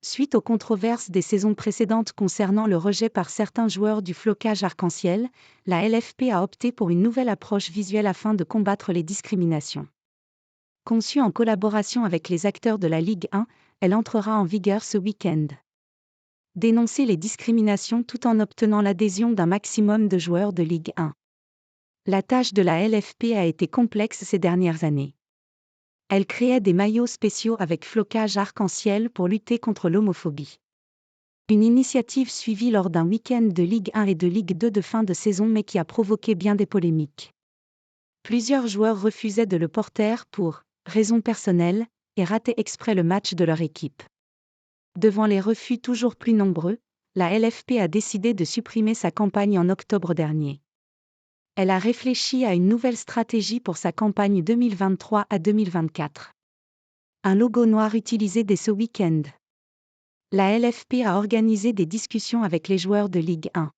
Suite aux controverses des saisons précédentes concernant le rejet par certains joueurs du flocage arc-en-ciel, la LFP a opté pour une nouvelle approche visuelle afin de combattre les discriminations. Conçue en collaboration avec les acteurs de la Ligue 1, elle entrera en vigueur ce week-end. Dénoncer les discriminations tout en obtenant l'adhésion d'un maximum de joueurs de Ligue 1. La tâche de la LFP a été complexe ces dernières années. Elle créait des maillots spéciaux avec flocage arc-en-ciel pour lutter contre l'homophobie. Une initiative suivie lors d'un week-end de Ligue 1 et de Ligue 2 de fin de saison mais qui a provoqué bien des polémiques. Plusieurs joueurs refusaient de le porter pour raisons personnelles et rataient exprès le match de leur équipe. Devant les refus toujours plus nombreux, la LFP a décidé de supprimer sa campagne en octobre dernier. Elle a réfléchi à une nouvelle stratégie pour sa campagne 2023 à 2024. Un logo noir utilisé dès ce week-end. La LFP a organisé des discussions avec les joueurs de Ligue 1.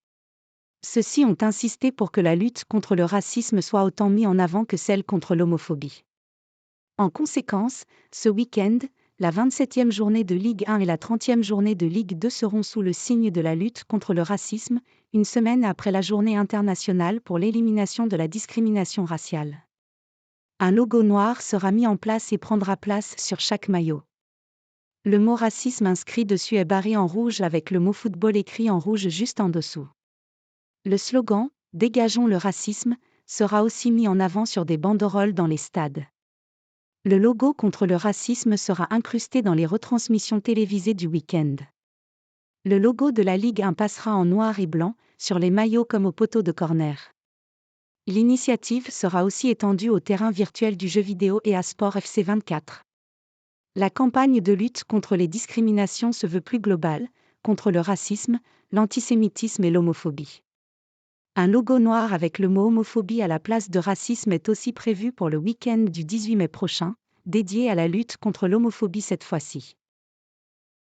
Ceux-ci ont insisté pour que la lutte contre le racisme soit autant mise en avant que celle contre l'homophobie. En conséquence, ce week-end, la 27e journée de Ligue 1 et la 30e journée de Ligue 2 seront sous le signe de la lutte contre le racisme, une semaine après la journée internationale pour l'élimination de la discrimination raciale. Un logo noir sera mis en place et prendra place sur chaque maillot. Le mot racisme inscrit dessus est barré en rouge avec le mot football écrit en rouge juste en dessous. Le slogan « Dégageons le racisme » sera aussi mis en avant sur des banderoles dans les stades. Le logo contre le racisme sera incrusté dans les retransmissions télévisées du week-end. Le logo de la Ligue 1 passera en noir et blanc, sur les maillots comme au poteau de corner. L'initiative sera aussi étendue au terrain virtuel du jeu vidéo et à Sport FC 24. La campagne de lutte contre les discriminations se veut plus globale, contre le racisme, l'antisémitisme et l'homophobie. Un logo noir avec le mot homophobie à la place de racisme est aussi prévu pour le week-end du 18 mai prochain, dédié à la lutte contre l'homophobie cette fois-ci.